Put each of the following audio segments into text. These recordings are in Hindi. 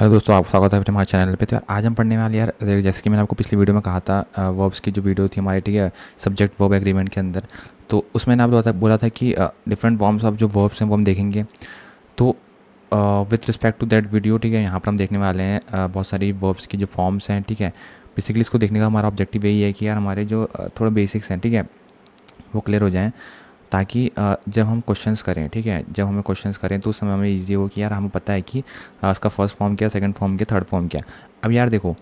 हेलो दोस्तों, आपका स्वागत है हमारे चैनल पे। तो यार आज हम पढ़ने वाले यार जैसे कि मैंने आपको पिछली वीडियो में कहा था, वर्ब्स की जो वीडियो थी हमारी, ठीक है, सब्जेक्ट वर्ब एग्रीमेंट के अंदर। तो उसमें मैंने आपको बोला था कि डिफरेंट फॉर्म्स ऑफ जो वर्ब्स हैं वो हम देखेंगे। तो with respect to that video, ठीक है, यहाँ पर हम देखने वाले हैं बहुत सारी वर्ब्स की जो फॉर्म्स हैं, ठीक है। बेसिकली इसको देखने का हमारा ऑब्जेक्टिव यही है कि यार हमारे जो थोड़ा बेसिक्स हैं, ठीक है, वो क्लियर हो जाएँ, ताकि जब हम क्वेश्चंस करें, ठीक है, जब हमें क्वेश्चंस करें तो उस समय हमें ईजी हो कि यार हमें पता है कि उसका फर्स्ट फॉर्म क्या, सेकंड फॉर्म क्या, थर्ड फॉर्म क्या। अब यार देखो,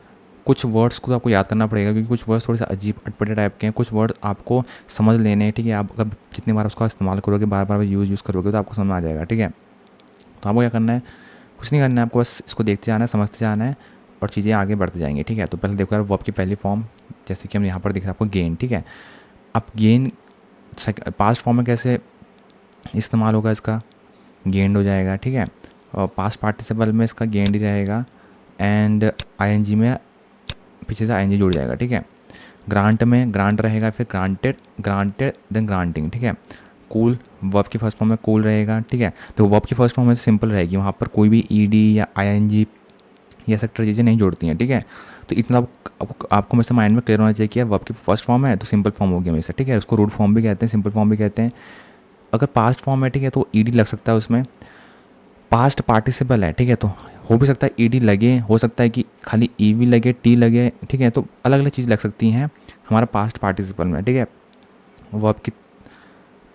कुछ वर्ड्स को तो आपको याद करना पड़ेगा क्योंकि कुछ वर्ड्स थोड़े से अजीब अटपटे टाइप के हैं, कुछ वर्ड आपको समझ लेने हैं, ठीक है। आप अगर जितनी बार उसका इस्तेमाल करोगे, बार बार यूज़ करोगे तो आपको समझ में आ जाएगा, ठीक है। तो आपको क्या करना है, कुछ नहीं करना है, आपको बस इसको देखते जाना है, समझते जाना है और चीज़ें आगे बढ़ते जाएंगी, ठीक है। तो पहले देखो यार वर्ब की पहली फॉर्म, जैसे कि हम यहाँ पर दिख रहा है आपको गेन, ठीक है। अब गेन पास्ट फॉर्म में कैसे इस्तेमाल होगा, इसका गेंड हो जाएगा, ठीक है। और पास्ट पार्टिसिपल में इसका गेंड ही रहेगा एंड आईएनजी में पीछे से आईएनजी जुड़ जाएगा, ठीक है। ग्रांट में ग्रांट रहेगा, फिर ग्रांटेड, ग्रांटेड देन ग्रांटिंग, ठीक है। कूल वर्ब की फर्स्ट फॉर्म में कूल रहेगा, ठीक है। तो वर्ब की फर्स्ट फॉर्म में सिंपल रहेगी, वहाँ पर कोई भी ईडी या आईएनजी ये सेक्टर चीज़ें नहीं जुड़ती हैं, ठीक है। तो इतना आपको हमेशा माइंड में क्लियर होना चाहिए कि यार वर्ब की फर्स्ट फॉर्म है तो सिंपल फॉर्म होगी हमेशा, ठीक है। उसको रूट फॉर्म भी कहते हैं, सिंपल फॉर्म भी कहते हैं। अगर पास्ट फॉर्म है, ठीक है, तो ईडी लग सकता है उसमें। पास्ट पार्टिसिपल है, ठीक है, तो हो भी सकता है ईडी लगे, हो सकता है कि खाली ईवी लगे, टी लगे, ठीक है। तो अलग अलग चीज़ लग सकती हैं हमारा पास्ट पार्टिसिपल में, ठीक है। वर्ब की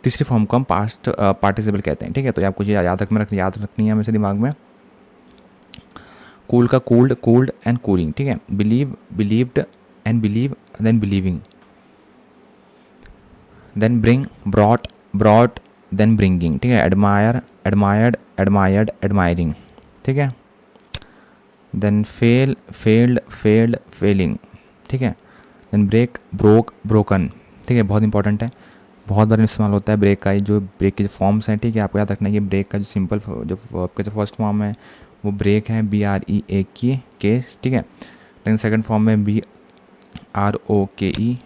तीसरी फॉर्म को हम पास्ट पार्टिसिपल कहते हैं, ठीक है। तो आपको ये याद रखनी है हमेशा दिमाग में। कूल का कूल्ड, कूल्ड एंड कूलिंग, ठीक है। Believe, believed and believe then believing, then bring, brought, brought then bringing, ठीक है। एडमायर, एडमायर्ड, एडमायर्ड, एडमायरिंग, ठीक है। Then fail, failed, failed, failing, ठीक है। देन ब्रेक, ब्रोक, ब्रोकन, ठीक है, बहुत इंपॉर्टेंट है, बहुत बार इस्तेमाल होता है ब्रेक का। ये जो ब्रेक के जो फॉर्म्स हैं, ठीक है, आपको याद रखना है कि ब्रेक का जो सिंपल जो वर्ब का जो फर्स्ट फॉर्म है वो ब्रेक है, BREAK के, ठीक है। लेकिन सेकंड फॉर्म में BROKE,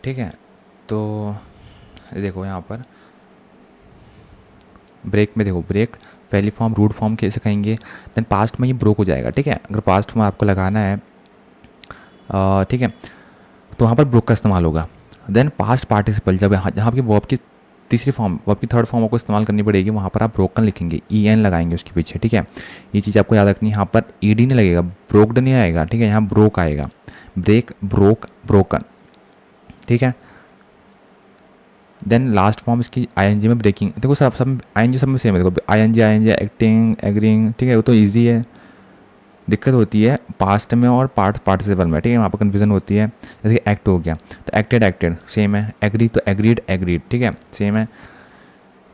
ठीक है। तो देखो यहाँ पर ब्रेक में देखो, ब्रेक पहली फॉर्म रूट फॉर्म कैसे कहेंगे, देन पास्ट में ये ब्रोक हो जाएगा, ठीक है। अगर पास्ट में आपको लगाना है, ठीक है, तो वहाँ पर ब्रोक का इस्तेमाल होगा। देन पास्ट पार्टिसिपल, जब जहाँ की वर्ब की तीसरी फॉर्म, वर्ब की थर्ड फॉर्म आपको इस्तेमाल करनी पड़ेगी, वहाँ पर आप ब्रोकन लिखेंगे, EN लगाएंगे उसके पीछे, ठीक है। ये चीज़ आपको याद रखनी है। यहाँ पर ED नहीं लगेगा, ब्रोक्ड नहीं आएगा, ठीक है, यहाँ ब्रोक आएगा। ब्रेक, ब्रोक, ब्रोकन, ठीक है। देन लास्ट फॉर्म इसकी आईएनजी में ब्रेकिंग। देखो सब आईएनजी सब में सेम है, देखो आईएनजी, एक्टिंग, एग्रीइंग, ठीक है, वो तो ईजी है। दिक्कत होती है पास्ट में और पार्टिसिपल में, ठीक है, वहाँ पर कन्फ्यूजन होती है। जैसे एक्ट हो गया तो एक्टेड, एक्टेड सेम है। एग्री तो एग्रीड, एग्रीड, ठीक है, सेम है।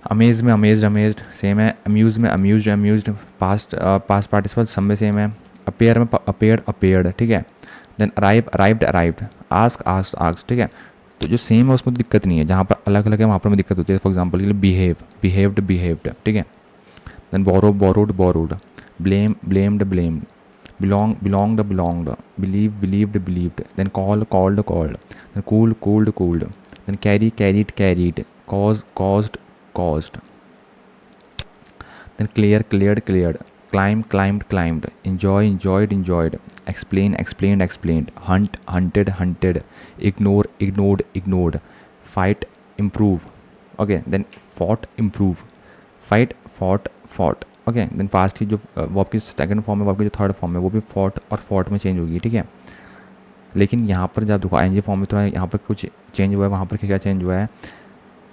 अमेज में अमेज्ड, अमेज्ड सेम है। अम्यूज में अम्यूज्ड, अम्यूज्ड, पास्ट पार्टिसिपल सब में सेम है। अपेयर में अपेयर्ड, अपेयर्ड, ठीक है। Then arrive, arrived, arrived. Ask, ask, ask, ठीक है। तो जो सेम है उसमें दिक्कत नहीं है, जहाँ पर अलग अलग है वहाँ पर में दिक्कत होती है। फॉर एग्जाम्पल के लिए बिहेव, बिहेव्ड, बिहेव्ड, ठीक है। Then borrow, borrowed, borrowed. Blame, blamed, blamed. belong, belonged, belonged, believe, believed, believed, then call, called, called, then cool, cooled, cooled, then carry, carried, carried, cause, caused, caused, then clear, cleared, cleared, climb, climbed, climbed, enjoy, enjoyed, enjoyed, explain, explained, explained, hunt, hunted, hunted, ignore, ignored, ignored, fight, improve, okay, then fought, improve, fight, fought, fought, okay. Then fast की जो वर्ब की सेकंड फॉर्म है, वर्ब की जो थर्ड फॉर्म है वो भी फॉट और फॉट में चेंज होगी, ठीक है। लेकिन यहाँ पर जब देखो आईएनजी फॉर्म में थोड़ा यहाँ पर कुछ चेंज हुआ है, वहाँ पर क्या चेंज हुआ है,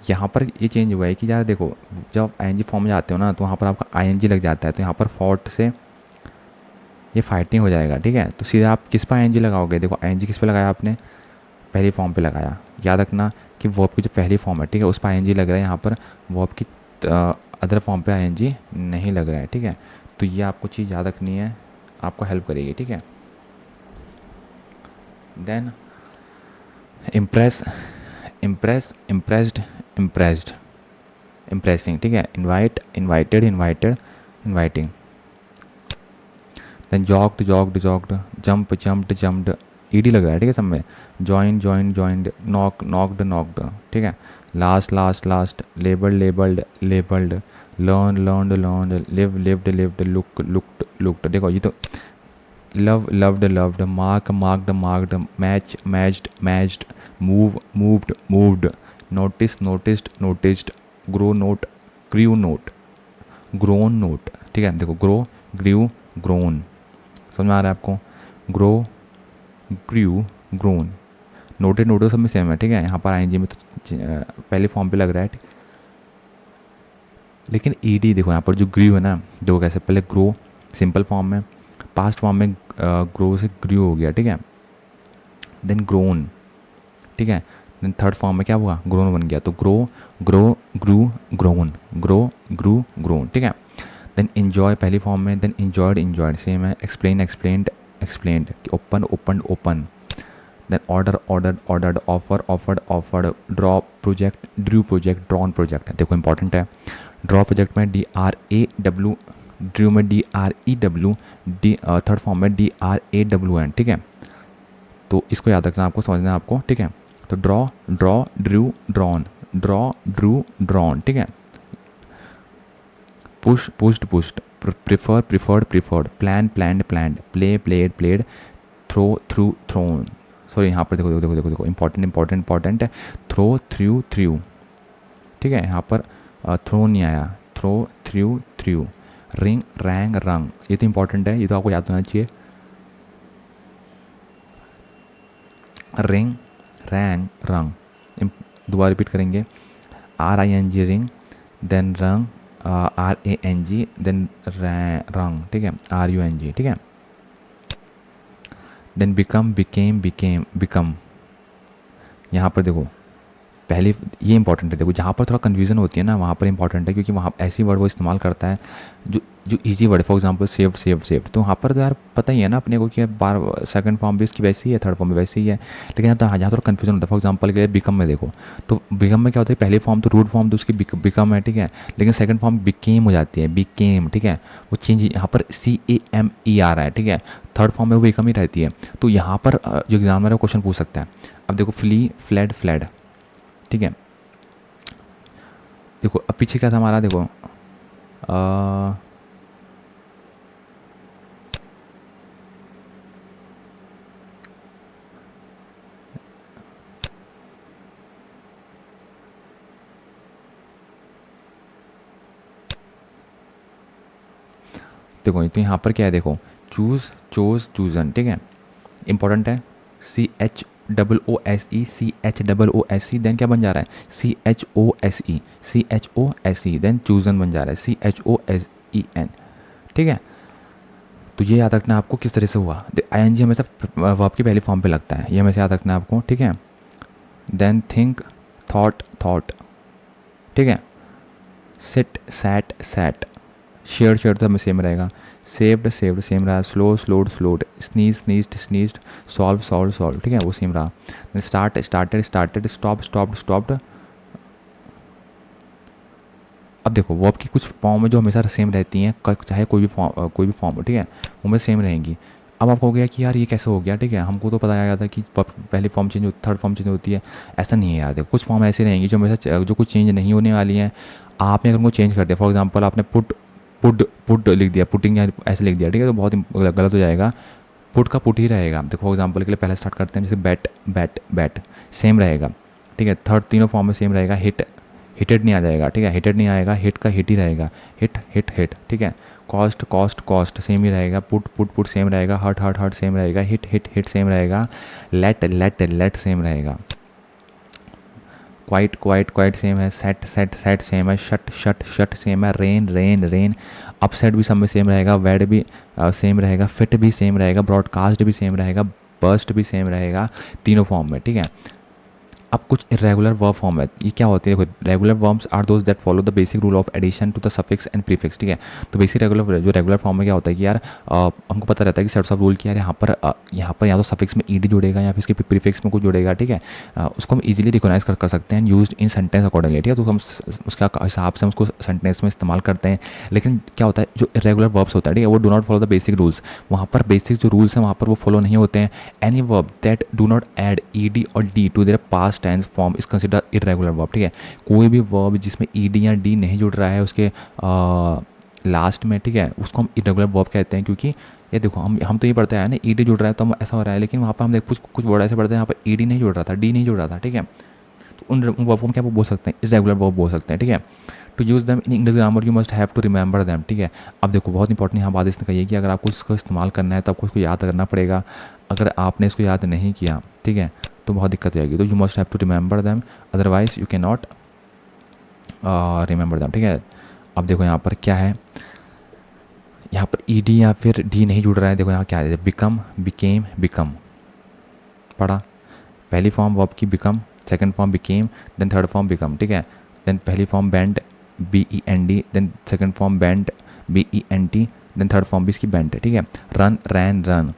यहाँ पर ये चेंज हुआ है कि यार देखो जब आईएनजी फॉर्म में जाते हो ना तो वहाँ पर आपका आईएनजी लग जाता है, तो यहाँ पर फॉट से ये फाइटिंग हो जाएगा, ठीक है। तो सीधा आप किस पर आईएनजी लगाओगे, देखो आईएनजी किस पे लगाया आपने, पहली फॉर्म पे लगाया। याद रखना कि वर्ब की जो पहली फॉर्म है, ठीक है, उस पर आईएनजी लग रहा है, यहाँ पर वर्ब की अदर फॉर्म पे आईएनजी नहीं लग रहा है, ठीक है। तो ये आपको चीज़ याद रखनी है, आपको हेल्प करेगी, ठीक है। Then impress, impress, impressed, impressed, impressing, ठीक है। Invite, invited, invited, inviting. Then joked, joked, joked, jump, jumped, jumped, ED लग रहा है, ठीक है, सब में। Join, join, joined, knock, knocked, knocked, ठीक है। Last, last, last, labelled, labelled, labelled, learn learned learned, live lived lived, look looked looked. देखो ये तो love loved loved, mark marked marked, match matched matched, move moved moved, notice noticed noticed, grow note grew note, grown note. ठीक है, देखो ग्रो ग्रीव ग्रोन, समझ में आ रहा है आपको? Grow grew grown, noted noted सब में सेम है। ठीक है, यहाँ पर आईएनजी में तो पहले फॉर्म पे लग रहा है, लेकिन ईडी देखो यहाँ पर जो ग्रीव है ना, दो कैसे, पहले ग्रो सिंपल फॉर्म में, पास्ट फॉर्म में ग्रो से ग्रीव हो गया। ठीक है, देन ग्रोन। ठीक है, देन थर्ड फॉर्म में क्या हुआ, ग्रोन बन गया। तो grow grow grew grown, grow grew grown. ठीक है, देन इन्जॉय पहली फॉर्म में, देन इन्जॉयड इन्जॉयड सेम है, explain explained explained, open open open, then order ordered ordered, offer offered offered, draw project drew project, drawn project. देखो इंपॉर्टेंट है, ड्रॉ प्रोजेक्ट में DRAW, ड्रू में DREW, डी थर्ड फॉर्म में DRAWN। ठीक है, तो इसको याद रखना, आपको समझना है आपको। ठीक है, तो draw draw drew drawn, draw drew drawn. ठीक है, push pushed pushed, prefer preferred preferred, plan planned planned, play played played, throw threw thrown. Sorry यहाँ पर देखो देखो देखो देखो देखो इंपॉर्टेंट इंपॉर्टेंट इंपॉर्टेंट है, थ्रो थ्रू थ्रू। ठीक है, यहाँ पर थ्रो नहीं आया, throw threw threw, ring rang rung, ये तो इंपॉर्टेंट है, ये तो आपको याद होना चाहिए। रिंग रैंग रंग, दोबारा रिपीट करेंगे, RING ring, then rang RANG, then rang. ठीक है, RUNG। ठीक है, then become became became become. यहाँ पर देखो पहले ये इंपॉर्टेंट है, देखो जहाँ पर थोड़ा कन्फ्यूजन होती है ना वहाँ पर इंपॉर्टेंट है, क्योंकि वहाँ ऐसी वर्ड वो इस्तेमाल करता है जो जो easy word, for example saved saved saved, तो वहाँ पर तो यार पता ही है ना अपने को कि बार सेकंड फॉर्म भी उसकी वैसी है, थर्ड फॉर्म भी वैसी ही है, लेकिन यहाँ थोड़ा कन्फ्यूजन होता है। फॉर एग्जांपल के लिए बिकम में देखो, तो बिकम में क्या होता है, पहले फॉर्म तो रूट फॉर्म तो उसकी बिकम है। ठीक है, लेकिन सेकंड फॉर्म बिकेम हो जाती है, बिकेम। ठीक है, वो चेंज यहाँ पर CAME आ रहा है। ठीक है, थर्ड फॉर्म में वो बिकम ही रहती है। तो यहाँ पर जो एग्जामिनर है वो क्वेश्चन पूछ सकता है। अब देखो फ्ली फ्लैड फ्लैड। ठीक है, देखो अब पीछे क्या था हमारा, देखो देखो तो यहाँ पर क्या है, देखो चूज़ चोज चूजन। ठीक है, इंपॉर्टेंट है, CHOOSE देन क्या बन जा रहा है, CHOSE देन चूजन बन जा रहा है, CHOSEN। ठीक है, तो ये याद रखना आपको किस तरह से हुआ। ING हमेशा वर्ब की पहली फॉर्म पे लगता है, ये हमेशा याद रखना है आपको। ठीक है, देन थिंक थॉट थॉट। ठीक है, sit sat sat, share share तो हमें सेम रहेगा, सेव्ड सेव्ड सेम रहा, slow slowed slowed, sneeze sneezed sneezed, solve solve solve. ठीक है, वो सेम रहा। Start started started, stop stopped stopped. अब देखो वर्ब की कुछ फॉर्म है जो हमेशा सेम रहती हैं, चाहे कोई भी फॉर्म हो। ठीक है, वो में सेम रहेंगी। अब आपको हो गया कि यार ये कैसे हो गया। ठीक है, हमको तो पता गया था कि पहली form change third form change होती है, ऐसा नहीं है यार। देखो कुछ फॉर्म ऐसी रहेंगी जो हमेशा जो कुछ चेंज नहीं होने वाली हैं। आपने अगर उनको चेंज कर दिया, फॉर एग्जांपल आपने पुट पुट पुट लिख दिया, पुटिंग या ऐसे लिख दिया, ठीक है, तो बहुत गलत हो जाएगा। पुट का पुट ही रहेगा। देखो फॉर एग्जांपल के लिए पहले स्टार्ट करते हैं, जैसे बैट बैट बैट सेम रहेगा। ठीक है, थर्ड तीनों फॉर्म में सेम रहेगा। हिट हिटेड नहीं आ जाएगा। ठीक है, हिटेड नहीं आएगा, हिट का हिट ही रहेगा, हिट हिट हिट। ठीक है, कॉस्ट कॉस्ट कॉस्ट सेम ही रहेगा, पुट पुट पुट सेम रहेगा, हर्ट हर्ट हर्ट सेम रहेगा, हिट हिट हिट सेम रहेगा, लेट लेट लेट सेम रहेगा, क्वाइट क्वाइट क्वाइट सेम है, सेट सेट सेट सेम है, शट शट शट सेम है, रेन रेन रेन, अपसेट भी सब में सेम रहेगा, वेड भी सेम रहेगा, फिट भी सेम रहेगा, ब्रॉडकास्ट भी सेम रहेगा, बर्स्ट भी सेम रहेगा, तीनों फॉर्म में। ठीक है, अब कुछ इरेगुलर वर्ब फॉर्म है। ये क्या होती है, देखो regular verbs are those that follow the basic rule of addition to the suffix and prefix. ठीक है, तो बेसिक रेगुलर जो रेगुलर फॉर्म में क्या होता है कि यार हमको पता रहता है कि सेट्स ऑफ रूल कि यार यहाँ पर या तो सफिक्स में ईडी जुड़ेगा या फिर इसके प्रीफिक्स में कुछ जुड़ेगा। ठीक है, उसको हम इजीली रिकॉग्नाइज कर सकते हैं यूज्ड इन सेंटेंस अकॉर्डिंगली। ठीक है, तो हम उसका हिसाब से हम उसको सेंटेंस में इस्तेमाल करते हैं। लेकिन क्या होता है, जो इरेगुलर वर्ब्स होता है, ठीक है, वो do not follow the basic rules. वहाँ पर बेसिक जो रूल्स हैं वहाँ पर वो फॉलो नहीं होते हैं। Any verb that do not add ED और D to their past past tense form is consider irregular verb, ठीक है। कोई भी वर्ब जिसमें ईडी या डी नहीं जुड़ रहा है उसके लास्ट में, ठीक है, उसको हम इरेगुलर वर्ब कहते हैं। क्योंकि ये देखो हम तो ये पढ़ते हैं ना, ईडी जुड़ रहा है तो हम ऐसा हो रहा है, लेकिन वहाँ पर हम देख कुछ वर्ड ऐसे पढ़ते हैं यहाँ पर ईडी नहीं जुड़ रहा था, डी नहीं जुड़ रहा था, ठीक है। तो उन वर्ब को हम क्या बोल सकते हैं, इरेगुलर वर्ब बोल सकते हैं, ठीक है। To use them in English grammar you must have to remember them, ठीक है। अब देखो बहुत इंपॉर्टेंट यहाँ बात इसने कही है कि अगर आपको इसको इस्तेमाल करना है तो आपको इसको याद करना पड़ेगा। अगर आपने इसको याद नहीं किया, ठीक है, तो बहुत दिक्कत हो जाएगी। तो you must have to remember them, otherwise you can not remember them, ठीक है। अब देखो यहाँ पर क्या है, यहाँ पर ई डी या फिर डी नहीं जुड़ रहा है। देखो यहाँ क्या है, बिकम, बिकेम, बिकम पढ़ा। पहली फॉर्म वर्ब की become, second form became, then third form become, ठीक है। देन पहली form bend, BEND, then second form bent, BENT, then third form भी इसकी बेंड है, ठीक है। Run, ran, run,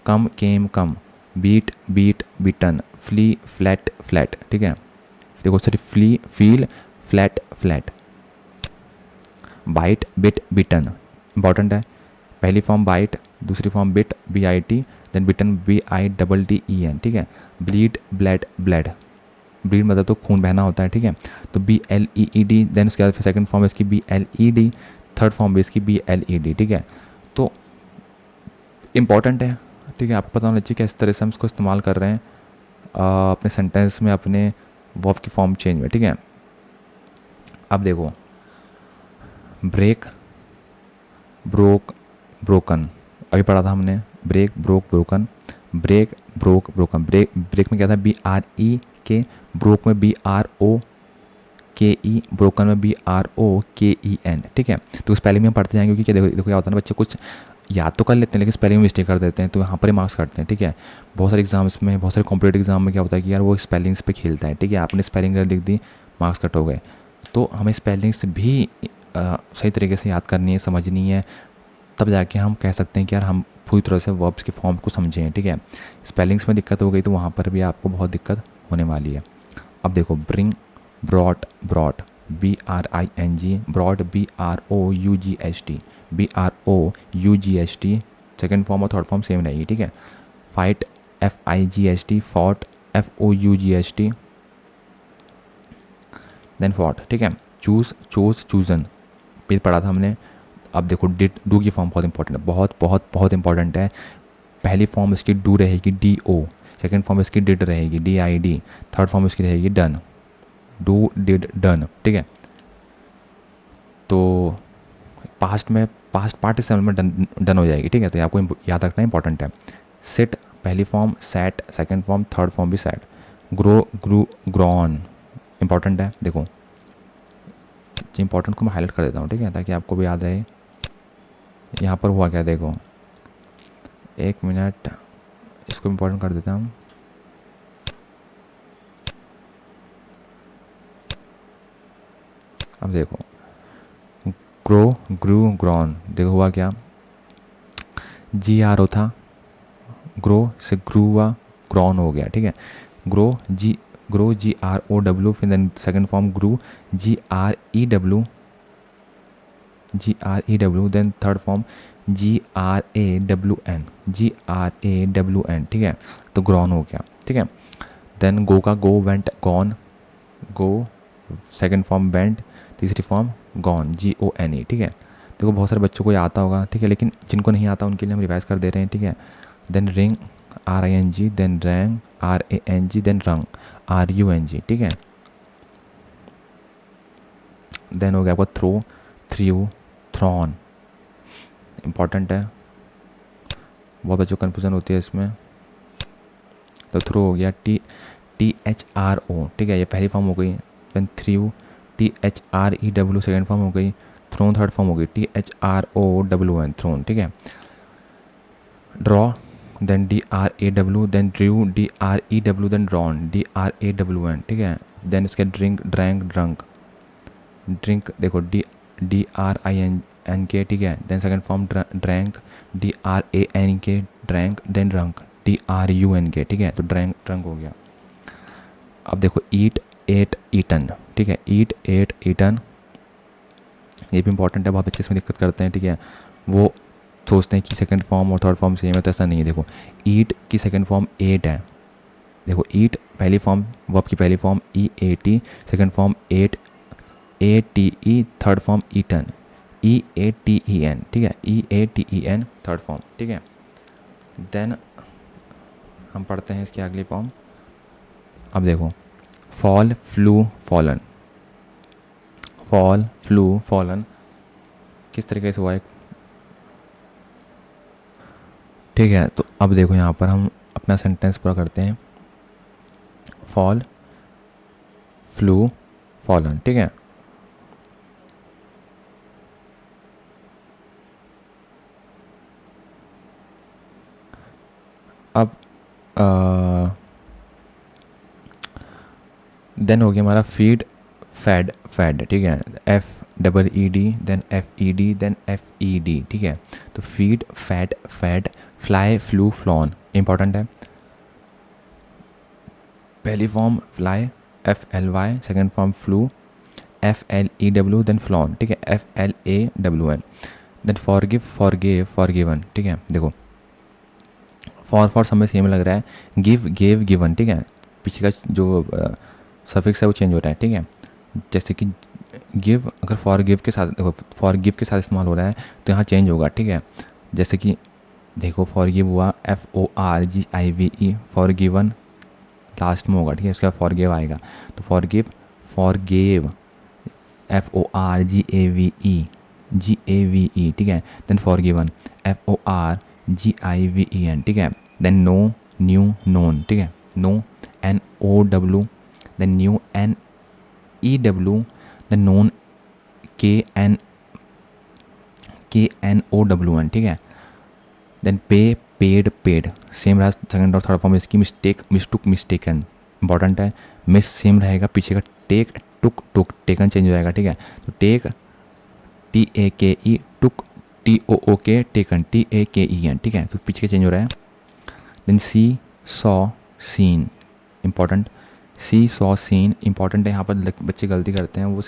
come, came, come, beat, beat, beaten, flee, fled, fled, ठीक है। देखो sorry, flee, feel, fled, fled, bite, bit, bitten important है। पहली फॉर्म बाइट, दूसरी फॉर्म बिट, BIT, देन बिटन, BITTEN, ठीक है। ब्लीड, ब्लड, ब्लड, ब्लीड मतलब तो खून बहना होता है, ठीक है। तो BLEED, देन उसके बाद फिर सेकंड फॉर्म इसकी BLED, थर्ड फॉर्म भी इसकी BLED, ठीक है। तो इम्पॉर्टेंट है, ठीक है। आपको पता होना चाहिए कि इस तरह से हम इसको इस्तेमाल कर रहे हैं अपने सेंटेंस में, अपने वर्ब की फॉर्म चेंज में, ठीक है। अब देखो ब्रेक, ब्रोक, ब्रोकन, अभी पढ़ा था हमने। Break, broke, broken, break, broke, broken. Break में क्या था, BREK, ब्रोक में BROKE, ब्रोकन में BROKEN, ठीक है। तो स्पेलिंग में पढ़ते जाएंगे क्योंकि देखो क्या होता है ना, बच्चे कुछ याद तो कर लेते हैं लेकिन स्पेलिंग में मिस्टेक कर देते हैं, तो यहाँ पर मार्क्स काटते हैं, ठीक है। बहुत सारे एग्जाम्स में, बहुत सारे कॉम्पिटेटिव एग्जाम में क्या होता है कि यार वो स्पेलिंग्स पे खेलता है, ठीक है। आपने स्पेलिंग लिख दी, मार्क्स कट हो गए। तो हमें स्पेलिंग्स भी सही तरीके से याद करनी है, समझनी है, तब जाके हम कह सकते हैं कि यार हम पूरी तरह से वर्ब्स की फॉर्म को समझें, ठीक है। स्पेलिंग्स में दिक्कत हो गई तो वहाँ पर भी आपको बहुत दिक्कत होने वाली है। अब देखो bring, brought, brought, BRING, brought, BROUGHT, BROUGHT, second form और थर्ड फॉर्म सेम रहेगी, ठीक है। Fight, FIGHT, fought, FOUGHT, then fought, ठीक है। चूज़, चोज, चूजन भी पढ़ा था हमने। अब देखो डिड, डू की फॉर्म बहुत इंपॉर्टेंट है, बहुत बहुत बहुत इंपॉर्टेंट है। पहली फॉर्म इसकी डू रहेगी, DO, सेकंड फॉर्म इसकी डिड रहेगी, DID, थर्ड फॉर्म इसकी रहेगी डन, डू, डिड, डन, ठीक है। तो पास्ट में, पास्ट पार्टिसिपल में डन हो जाएगी, ठीक है। तो ये आपको याद रखना इंपॉर्टेंट है। सिट, पहली form, sat, second form, third form भी sat. Grow, grew, grown important है। देखो इंपॉर्टेंट को मैं हाईलाइट कर देता हूँ, ठीक है, ताकि आपको भी याद रहे। यहाँ पर हुआ क्या, देखो एक मिनट, इसको इम्पोर्टेंट कर देता हूँ। अब देखो ग्रो, ग्रू, ग्रॉन, देखो हुआ क्या, GRO था, ग्रो से ग्रू हुआ, ग्रॉन हो गया, ठीक है। ग्रो, ग्रो, GROW, फिर then second form grew, GREW, then third form GRAWN, ठीक है। तो ग्रॉन हो गया, ठीक है। देन गो का गो, वेंट, गॉन, गो, सेकंड फॉर्म वेंट, तीसरी फॉर्म गॉन, GONE, ठीक है। देखो बहुत सारे बच्चों को ये आता होगा, ठीक है, लेकिन जिनको नहीं आता उनके लिए हम रिवाइज कर दे रहे हैं, ठीक है। Then ring, RING, then rang, RANG, then rung, RUNG, ठीक है। देन हो गया आपका थ्रो, थ्रू, थ्रॉन, इम्पॉर्टेंट है, बहुत बच्चों को कन्फ्यूज़न होती है इसमें। तो थ्रो हो गया, THRO, ठीक है, ये पहली फॉर्म हो गई। Then threw, THREW, second form हो गई। थ्रोन थर्ड फॉर्म हो गई, THROWN, थ्रोन, ठीक है। Draw, then DRAW, then drew, DREW, then drawn, DRAWN, ठीक है। देन इसके ड्रिंक, ड्रैंक, ड्रंक, ड्रिंक देखो DRINK, ठीक है। Then second form drank, DRANK, drank, then drunk, DRUNK, ठीक है। तो ड्रैंक, ड्रंक हो गया। अब देखो ईट, एट, ईटन, ठीक है। ईट, एट, ईटन, ये भी इंपॉर्टेंट है, बहुत बच्चे इसमें दिक्कत करते हैं, ठीक है। वो सोचते हैं कि सेकंड फॉर्म और थर्ड फॉर्म सेम है, तो ऐसा नहीं है। देखो ईट की सेकंड फॉर्म एट है, देखो ईट पहली फॉर्म, वर्ब की पहली form EAT, second form ATE, third form eaten EATEN, ठीक है, EATEN थर्ड फॉर्म, ठीक है। देन हम पढ़ते हैं इसकी अगली फॉर्म। अब देखो fall, flu, fallen, fall, flu, fallen किस तरीके से हुआ है, ठीक है। तो अब देखो यहाँ पर हम अपना सेंटेंस पूरा करते हैं, फॉल, फ्लू, फॉलन, ठीक है। अब देन हो गया हमारा फीड, फैड, फैड, ठीक है, FEED, then FED, then FED, ठीक है। तो feed, fed, fed, fly, flew, flown important है। पहली form fly FLY, second form flew FLEW, then flown, ठीक है, FLAWN, then forgive, forgave, forgiven, ठीक है। देखो फॉर समय सेम लग रहा है, गिव, गेव, गिवन, ठीक है, पीछे का जो सफिक्स है वो चेंज हो रहा है, ठीक है। जैसे कि गिव अगर फॉरगिव के साथ, देखो फॉरगिव के साथ इस्तेमाल हो रहा है तो यहाँ चेंज होगा, ठीक है। जैसे कि देखो फॉरगिव हुआ FORGIVE, फॉरगिवन लास्ट में होगा, ठीक है, उसके बाद फॉरगिव आएगा। तो फॉरगिव, फॉरगेव FORGAVE, ठीक है। देन फॉरगिवन FORGIVEN, ठीक है। देन नो, न्यू, नोन, ठीक है, know NOW, then knew NEW, then known KNOWN, ठीक है। Then pay, paid, paid same रहा सेकंड और थर्ड फॉर्म इसकी। मिस्टेक, मिस्टुक, मिस्टेकन इंपॉर्टेंट है। मिस सेम रहेगा, पीछे का take, took, took, taken change हो जाएगा, ठीक है। तो take TAKE, took TOOK, taken TAKEN, ठीक है, तो पीछे का चेंज हो रहा है। देन सी, सॉ, सीन इंपॉर्टेंट, सी, सॉ, सीन इंपॉर्टेंट है। यहाँ पर बच्चे गलती करते हैं, वो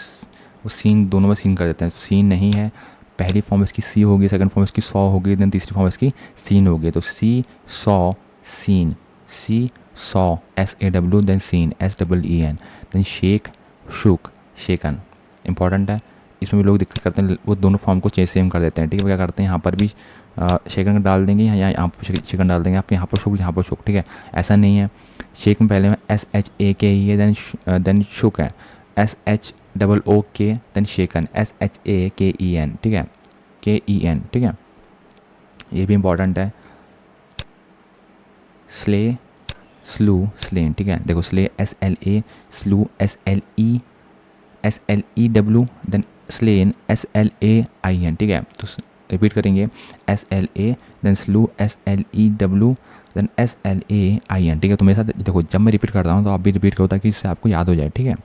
सीन दोनों में सीन कर देते हैं, सीन नहीं है। पहली फॉर्म इसकी सी होगी, सेकंड फॉर्म इसकी सॉ होगी, देन तीसरी फॉर्म इसकी सीन होगी। तो see, saw, seen, see, saw SAW, then seen SEEN, then shake, shook, shaken important है। इसमें भी लोग दिक्कत करते हैं, वो दोनों फॉर्म को सेम कर देते हैं, ठीक है। क्या करते हैं यहाँ पर भी शेकन डाल देंगे, यहाँ पर शेकन डाल देंगे, आप यहाँ पर शुक, यहाँ पर शुक, ठीक है। ऐसा नहीं है, शेक में पहले में SHAKE है, देन शुक है SHOOK, देन शेकन SHAKEN, ठीक है, KEN, ठीक है। ये भी इम्पॉर्टेंट है। स्ले, स्लू, स्लेन, ठीक है। देखो slay SLA, स्लू SLEW, then slain SLAIN, ठीक है। तो रिपीट करेंगे, SLA, then स्लू SLEW, then SLAIN, ठीक है। तो मेरे साथ देखो, जब मैं रिपीट करता हूँ तो आप भी रिपीट करो ताकि इससे आपको याद हो जाए, ठीक है।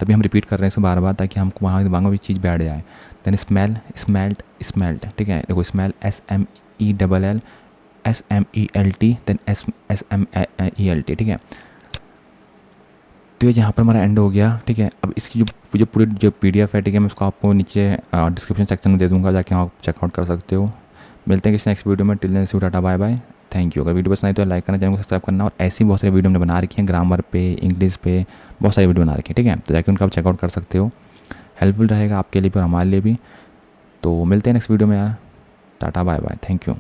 तभी हम रिपीट कर रहे हैं इसे बार बार, ताकि हमको वहाँ दिमाग में भी चीज़ बैठ जाए। देन स्मेल, स्मेल्ट, स्मेल्ट, ठीक है। देखो स्मेल SMELL SMELT, देन SMELT, ठीक है। तो ये यहाँ पर हमारा एंड हो गया, ठीक है। अब इसकी जो पूरी जो PDF है, ठीक है, मैं उसको आपको नीचे डिस्क्रिप्शन सेक्शन में दे दूँगा, जाके आप चेकआउट कर सकते हो। मिलते हैं किसी नेक्स्ट वीडियो में, टिल देन सी यू, टाटा, बाय बाय, थैंक यू। अगर वीडियो पसंद आई तो लाइक करना, चैनल को सब्सक्राइब करना, और ऐसी बहुत सारी वीडियो हमने बना रखी हैं, ग्रामर पे, इंग्लिश पे बहुत सारी वीडियो बना रखी है, ठीक है। तो जाके उनका आप चेकआउट कर सकते हो, हेल्पफुल रहेगा आपके लिए भी और हमारे लिए भी। तो मिलते हैं नेक्स्ट वीडियो में यार, टाटा, बाय बाय, थैंक यू।